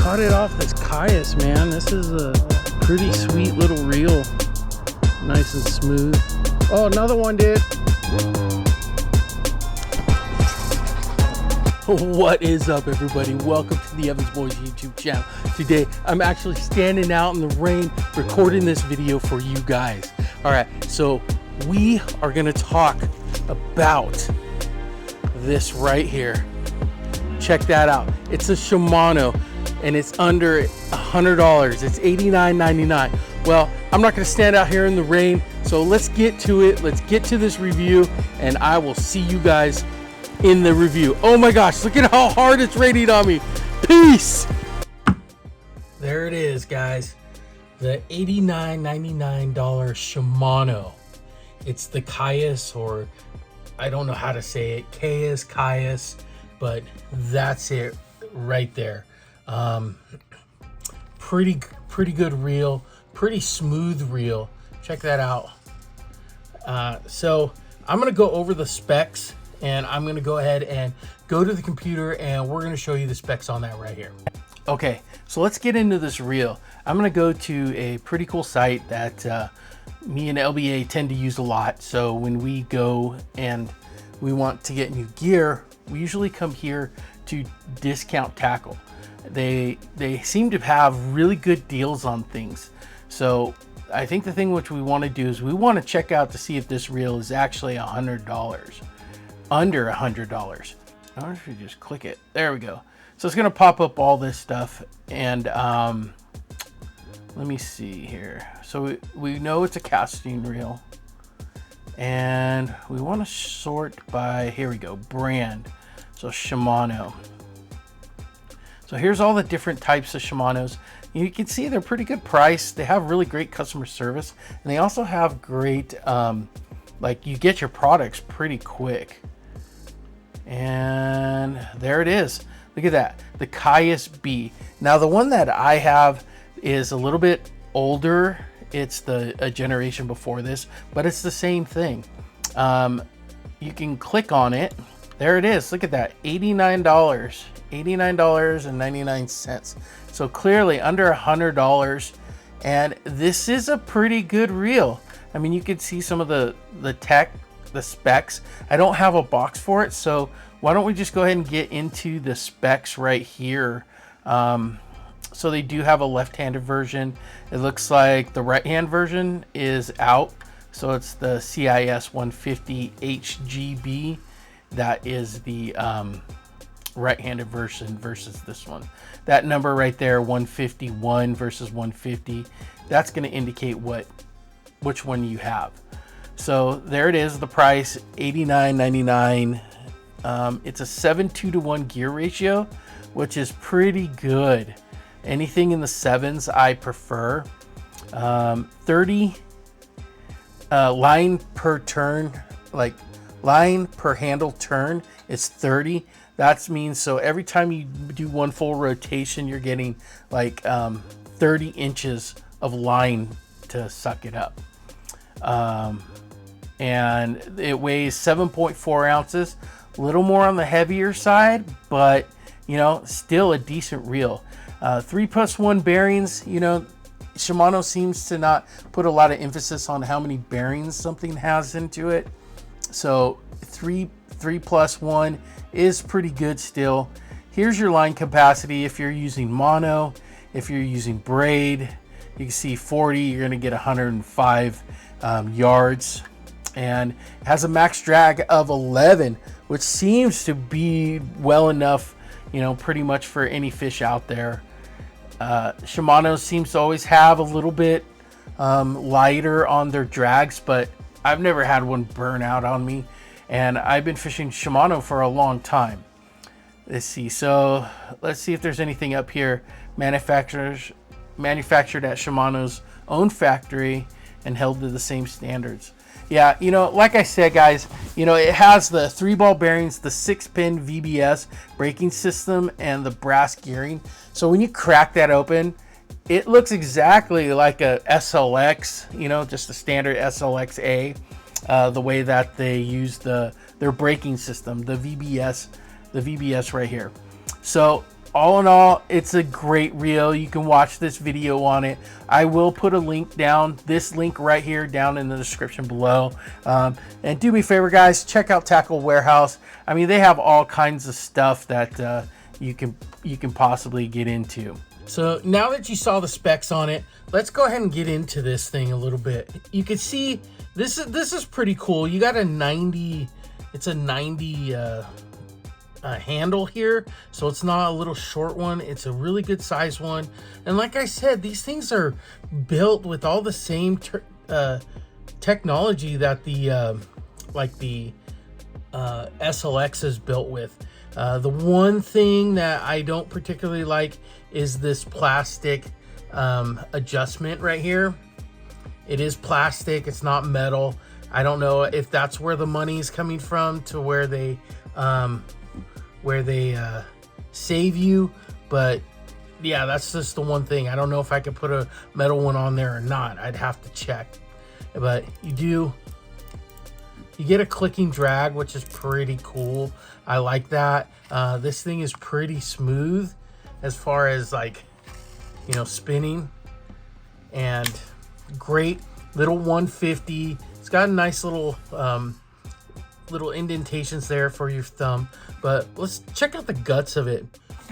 caught it off this Caius, man. This is a pretty sweet little reel. Nice and smooth. Oh, another one did. What is up, everybody? Welcome to the Evans Boys YouTube channel. Today, I'm actually standing out in the rain recording this video for you guys. All right, so we are gonna talk about this right here. Check that out. It's a Shimano and it's under $100. It's $89.99. Well, I'm not gonna stand out here in the rain, so let's get to it. Let's get to this review and I will see you guys in the review. Oh my gosh, look at how hard it's raining on me. Peace. There it is, guys. The $89.99 Shimano. It's the Caius, or I don't know how to say it, Caius, but that's it right there. Pretty good reel, pretty smooth reel. Check that out. So I'm gonna go over the specs, and I'm gonna go ahead and go to the computer and we're gonna show you the specs on that right here. Okay, so let's get into this reel. I'm gonna go to a pretty cool site that me and LBA tend to use a lot. So when we go and we want to get new gear, we usually come here to Discount Tackle. They seem to have really good deals on things. So I think the thing which we want to do is we want to check out to see if this reel is actually $100. Under $100. I wonder if you just click it. There we go. So it's gonna pop up all this stuff, and let me see here. So we know it's a casting reel, and we want to sort by, here we go, brand. So Shimano. So here's all the different types of Shimanos. You can see they're pretty good price. They have really great customer service, and they also have great like, you get your products pretty quick. And there it is. Look at that, the Caius B. Now the one that I have is a little bit older. It's a generation before this, but it's the same thing. You can click on it. There it is. Look at that, $89, $89.99. So clearly under $100, and this is a pretty good reel. I mean, you can see some of the tech, the specs. I don't have a box for it, so why don't we just go ahead and get into the specs right here. So they do have a left-handed version. It looks like the right-hand version is out, so it's the CIS 150 HGB. That is the right-handed version versus this one. That number right there, 151 versus 150, that's going to indicate which one you have. So there it is, the price, $89.99. It's a 7:2-to-1 gear ratio, which is pretty good. Anything in the 7s I prefer. 30 line per turn, like line per handle turn is 30. That means, so every time you do one full rotation, you're getting like 30 inches of line to suck it up. And it weighs 7.4 ounces, a little more on the heavier side, but you know, still a decent reel. 3+1 bearings. You know, Shimano seems to not put a lot of emphasis on how many bearings something has into it. So 3+1 is pretty good still. Here's your line capacity if you're using mono. If you're using braid, you can see 40, you're gonna get 105 yards. And it has a max drag of 11, which seems to be well enough, you know, pretty much for any fish out there. Shimano seems to always have a little bit lighter on their drags, but I've never had one burn out on me, and I've been fishing Shimano for a long time. Let's see, so let's see if there's anything up here. Manufactured at Shimano's own factory and held to the same standards. Yeah, you know, like I said, guys, you know, it has the 3-ball bearings, the 6-pin VBS braking system, and the brass gearing. So when you crack that open, it looks exactly like a SLX, you know, just a standard SLX-A, the way that they use their braking system, the VBS right here. So all in all, it's a great reel. You can watch this video on it. I will put a link down, this link right here, down in the description below. And do me a favor, guys, check out Tackle Warehouse. I mean, they have all kinds of stuff that you can possibly get into. So now that you saw the specs on it, let's go ahead and get into this thing a little bit. You can see this is pretty cool. You got a 90, it's a 90 handle here, so it's not a little short one. It's a really good size one. And like I said, these things are built with all the same technology that the SLX is built with. The one thing that I don't particularly like is this plastic adjustment right here. It is plastic, it's not metal. I don't know if that's where the money is coming from, to where they save you, but yeah, that's just the one thing. I don't know if I could put a metal one on there or not. I'd have to check. But you get a clicking drag, which is pretty cool. I like that. This thing is pretty smooth as far as, like, you know, spinning, and great little 150. It's got a nice little little indentations there for your thumb. But let's check out the guts of it.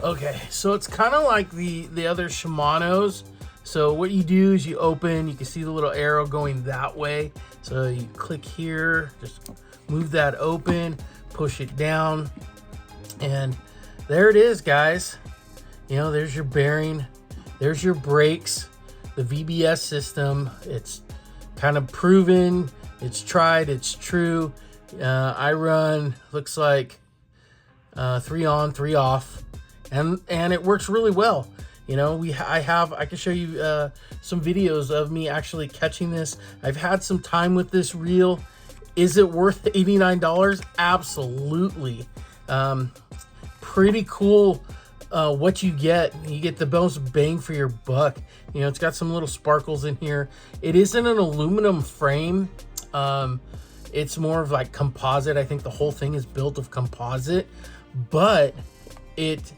Okay, so it's kind of like the other Shimanos. So what you do is you open, you can see the little arrow going that way. So you click here, just move that open, push it down, and there it is, guys. You know, there's your bearing, there's your brakes, the VBS system. It's kind of proven, it's tried, it's true. I run, looks like 3 on, 3 off, and it works really well. You know, I can show you some videos of me actually catching this. I've had some time with this reel. Is it worth $89? Absolutely. Pretty cool. What you get the most bang for your buck. You know, it's got some little sparkles in here. It isn't an aluminum frame. It's more of like composite. I think the whole thing is built of composite, but it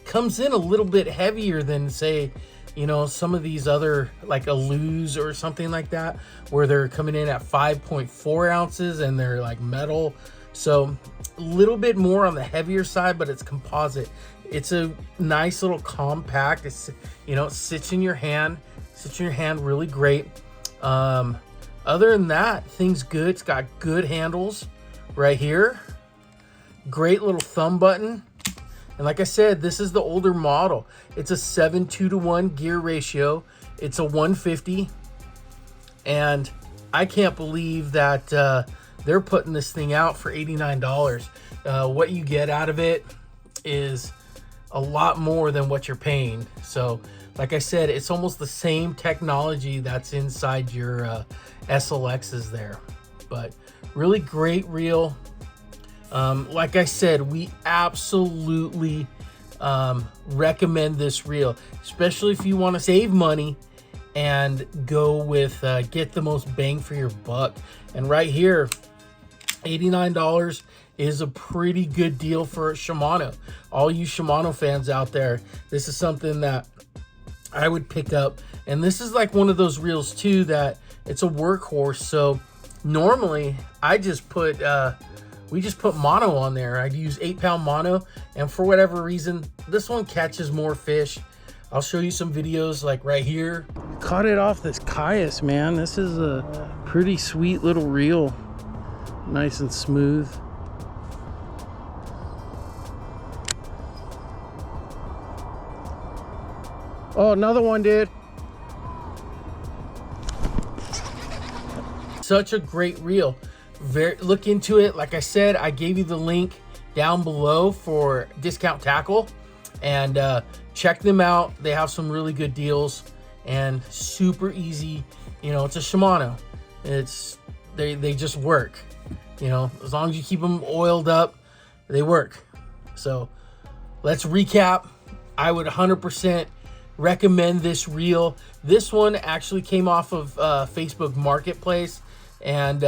comes in a little bit heavier than, say, you know, some of these other, like a Lose or something like that, where they're coming in at 5.4 ounces and they're like metal. So a little bit more on the heavier side, but it's composite. It's a nice little compact. It's, you know, it sits in your hand really great. Other than that, thing's good. It's got good handles right here. Great little thumb button. And like I said, this is the older model. It's a 7:2-to-1 gear ratio. It's a 150. And I can't believe that they're putting this thing out for $89. What you get out of it is a lot more than what you're paying. So like I said, it's almost the same technology that's inside your SLXs there. But really great reel. Like I said, we absolutely recommend this reel, especially if you want to save money and go with get the most bang for your buck. And right here, $89 is a pretty good deal for Shimano. All you Shimano fans out there, this is something that I would pick up. And this is like one of those reels too that it's a workhorse. So normally I just put we just put mono on there. I'd use 8-pound mono, and for whatever reason, this one catches more fish. I'll show you some videos like right here. Caught it off this Caius, man. This is a pretty sweet little reel. Nice and smooth. Oh, another one, dude. Such a great reel. Look into it. Like I said, I gave you the link down below for Discount Tackle, and check them out. They have some really good deals and super easy. You know, it's a Shimano. It's they just work. You know, as long as you keep them oiled up, they work. So let's recap. I would 100% recommend this reel. This one actually came off of Facebook Marketplace, and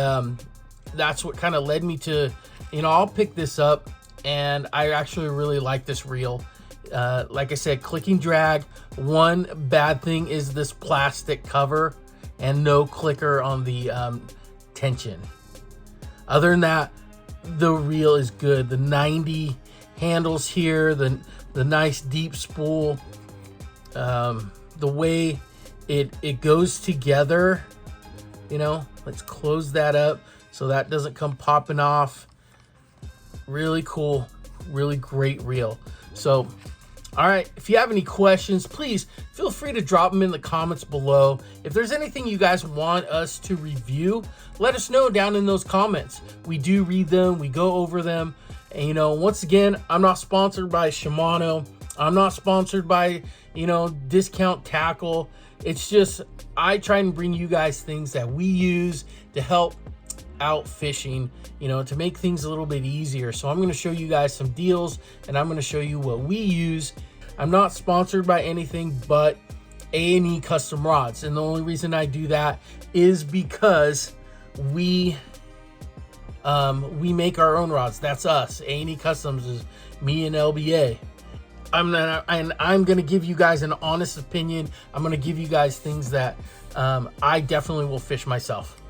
that's what kind of led me to, you know, I'll pick this up, and I actually really like this reel. Like I said, clicking drag. One bad thing is this plastic cover and no clicker on the tension. Other than that, the reel is good. The 90 handles here, the nice deep spool, the way it goes together, you know. Let's close that up so that doesn't come popping off. Really cool, really great reel. So, all right, if you have any questions, please feel free to drop them in the comments below. If there's anything you guys want us to review, let us know down in those comments. We do read them, we go over them. And, you know, once again, I'm not sponsored by Shimano. I'm not sponsored by, you know, Discount Tackle. It's just, I try and bring you guys things that we use to help out fishing, you know, to make things a little bit easier. So I'm going to show you guys some deals, and I'm going to show you what we use. I'm not sponsored by anything but A&E Custom Rods, and the only reason I do that is because we make our own rods. That's us. A&E Customs is me and LBA. I'm going to give you guys an honest opinion. I'm going to give you guys things that I definitely will fish myself.